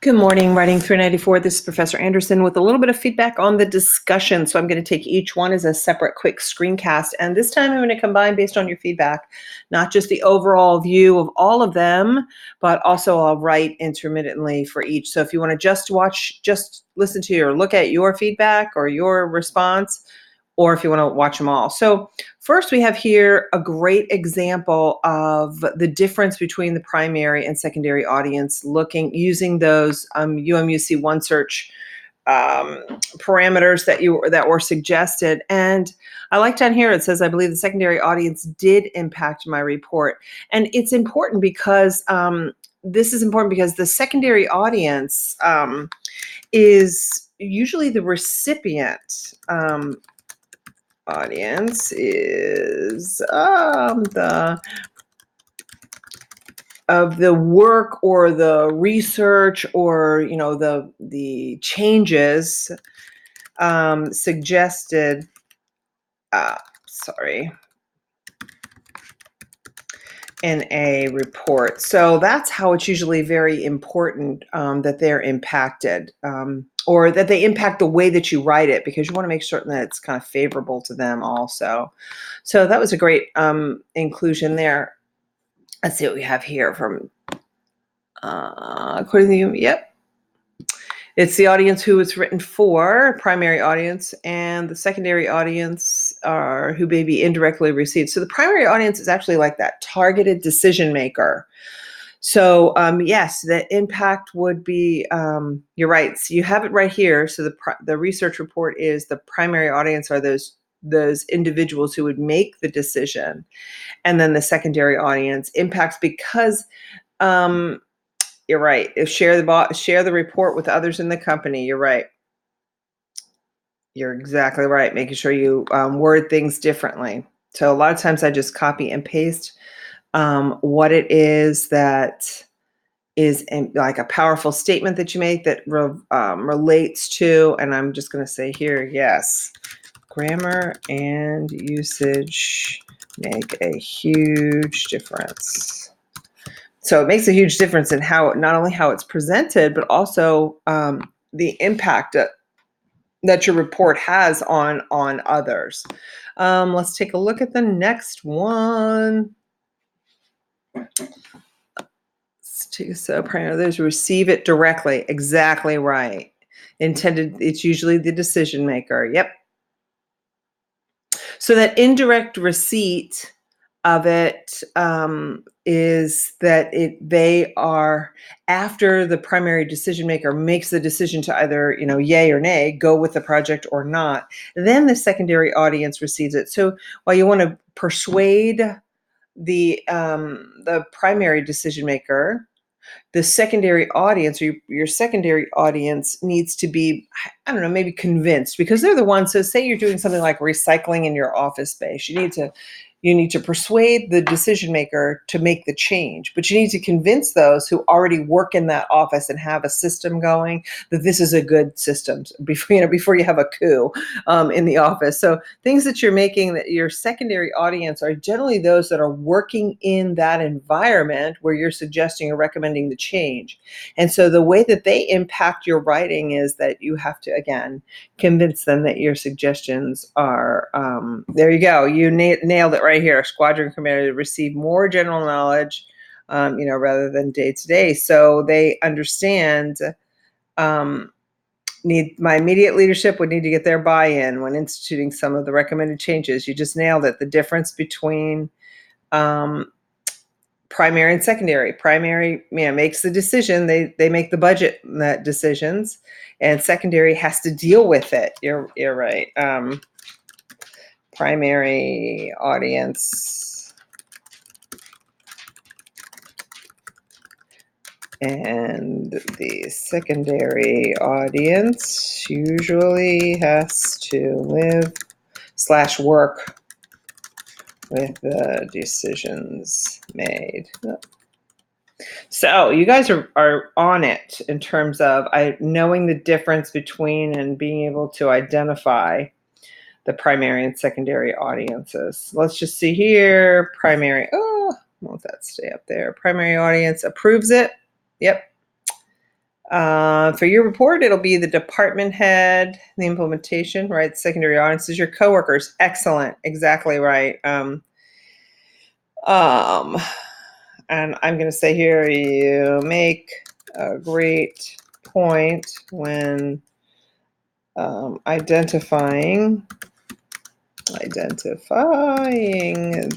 Good morning, Writing 394. This is Professor Anderson with a little bit of feedback on the discussion. So I'm going to take each one as a separate quick screencast. And this time I'm going to combine based on your feedback, not just the overall view of all of them, but also I'll write intermittently for each. So if you want to just listen to or look at your feedback or your response, or if you want to watch them all. So first we have here a great example of the difference between the primary and secondary audience using those UMUC OneSearch parameters that were suggested. And I like down here, it says, I believe the secondary audience did impact my report. And it's important because this is important because the secondary audience is usually the recipient. Audience is the work or the research or the changes suggested in a report. So that's how it's usually very important that they're impacted, or that they impact the way that you write it, because you want to make certain that it's kind of favorable to them also. So that was a great inclusion there. Let's see what we have here from according to you. Yep. It's the audience who it's written for, primary audience, and the secondary audience are who may be indirectly received. So the primary audience is actually like that targeted decision maker. So yes, the impact would be, you're right. So you have it right here. So the research report is the primary audience are those individuals who would make the decision. And then the secondary audience impacts because you're right. If share the report with others in the company. You're right. You're exactly right. Making sure you word things differently. So a lot of times I just copy and paste what it is that is like a powerful statement that you make that relates to, and I'm just going to say here, yes, grammar and usage make a huge difference. So it makes a huge difference in not only how it's presented, but also the impact that your report has on others. Let's take a look at the next one. So those receive it directly. Exactly right. Intended, it's usually the decision maker. Yep. So that indirect receipt of it is that they are after the primary decision maker makes the decision to either yay or nay, go with the project or not. Then the secondary audience receives it. So while you want to persuade the primary decision maker, the secondary audience or your secondary audience needs to be, I don't know, maybe convinced, because they're the ones. So say you're doing something like recycling in your office space. You need to persuade the decision maker to make the change, but you need to convince those who already work in that office and have a system going that this is a good system before you have a coup in the office. So things that you're making, that your secondary audience are generally those that are working in that environment where you're suggesting or recommending the change. And so the way that they impact your writing is that you have to, again, convince them that your suggestions are, there you go. You nailed it right here. Squadron commander to receive more general knowledge, rather than day to day. So they understand, my immediate leadership would need to get their buy-in when instituting some of the recommended changes. You just nailed it. The difference between primary and secondary. Primary, makes the decision. They make the budget decisions, and secondary has to deal with it. You're right. Primary audience and the secondary audience usually has to live/work with the decisions made. So you guys are on it in terms of knowing the difference between and being able to identify the primary and secondary audiences. Let's just see here. Primary, oh, won't that stay up there? Primary audience approves it. Yep. For your report, it'll be the department head, the implementation, right? Secondary audiences, your coworkers. Excellent. Exactly right. And I'm going to say here, you make a great point when identifying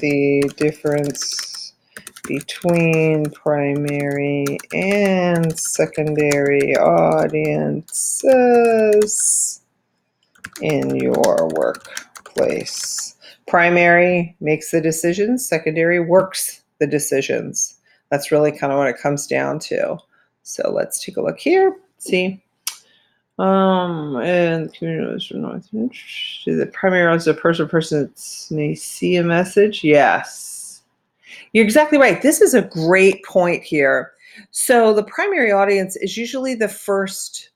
the difference between primary and secondary audiences in your workplace. Primary makes the decisions, secondary works the decisions. That's really kind of what it comes down to. So let's take a look here. See. And the community the primary is a person that may see a message. Yes. You're exactly right. This is a great point here. So the primary audience is usually the first.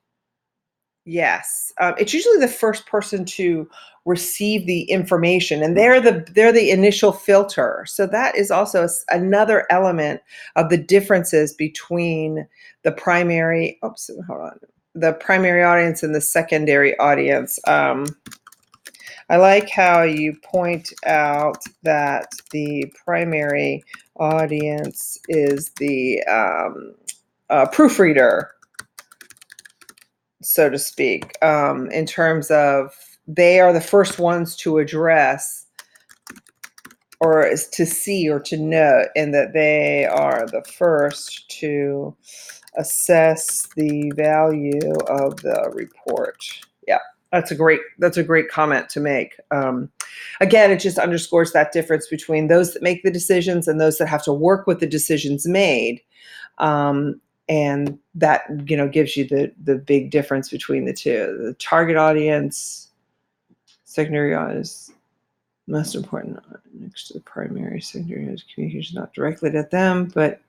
Yes, it's usually the first person to receive the information, and they're the initial filter. So that is also another element of the differences between the primary. Oops, hold on. The primary audience and the secondary audience. I like how you point out that the primary audience is the proofreader, so to speak, in terms of they are the first ones to address or to see or to know, and that they are the first to assess the value of the report. Yeah, that's a great comment to make. Again, it just underscores that difference between those that make the decisions and those that have to work with the decisions made. And that gives you the big difference between the two. The target audience, secondary audience, most important next to the primary. Secondary audience communication not directly to them, but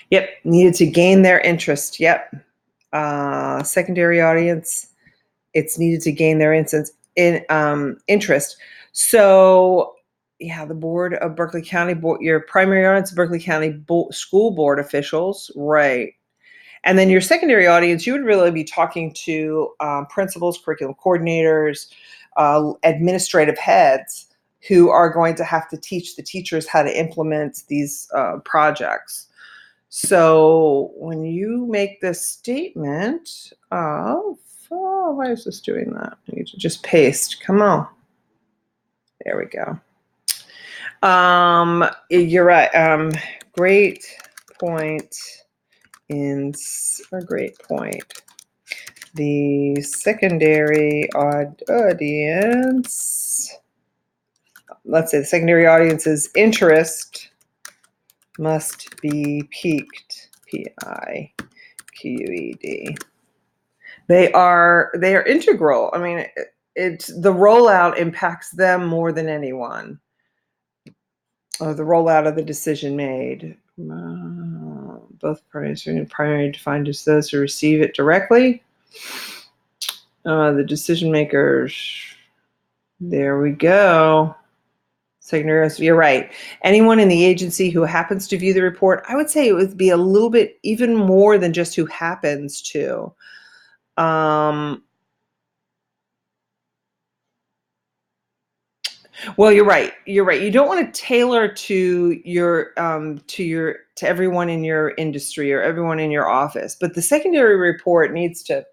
yep, needed to gain their interest. Yep. Secondary audience, it's needed to gain their interest. So yeah, the board of Berkeley County Board, your primary audience, Berkeley County School Board officials, right? And then your secondary audience, you would really be talking to principals, curriculum coordinators, administrative heads who are going to have to teach the teachers how to implement these projects. So when you make this statement of, why is this doing that? I need to just paste. Come on. There we go. You're right. Great point. A great point. The secondary audience, let's say the secondary audience's interest must be piqued. P-I-Q-U-E-D. They are integral. I mean, it's the rollout impacts them more than anyone. The rollout of the decision made. Both parties are primary defined as those who receive it directly. The decision makers. There we go. Secondary, you're right. Anyone in the agency who happens to view the report, I would say it would be a little bit even more than just who happens to. Well, you're right. You're right. You don't want to tailor to everyone in your industry or everyone in your office, but the secondary report needs to,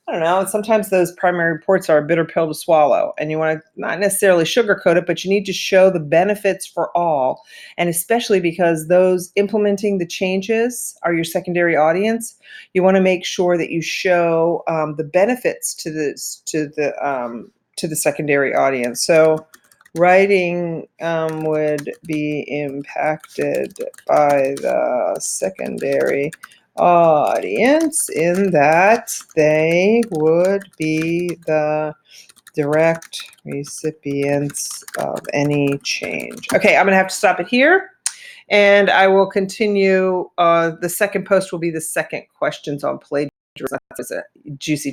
I don't know, sometimes those primary reports are a bitter pill to swallow, and you want to not necessarily sugarcoat it, but you need to show the benefits for all. And especially because those implementing the changes are your secondary audience, you want to make sure that you show the benefits to the secondary audience. So writing would be impacted by the secondary audience in that they would be the direct recipients of any change. Okay, I'm going to have to stop it here, and I will continue. The second post will be the second questions on plagiarism. That's a juicy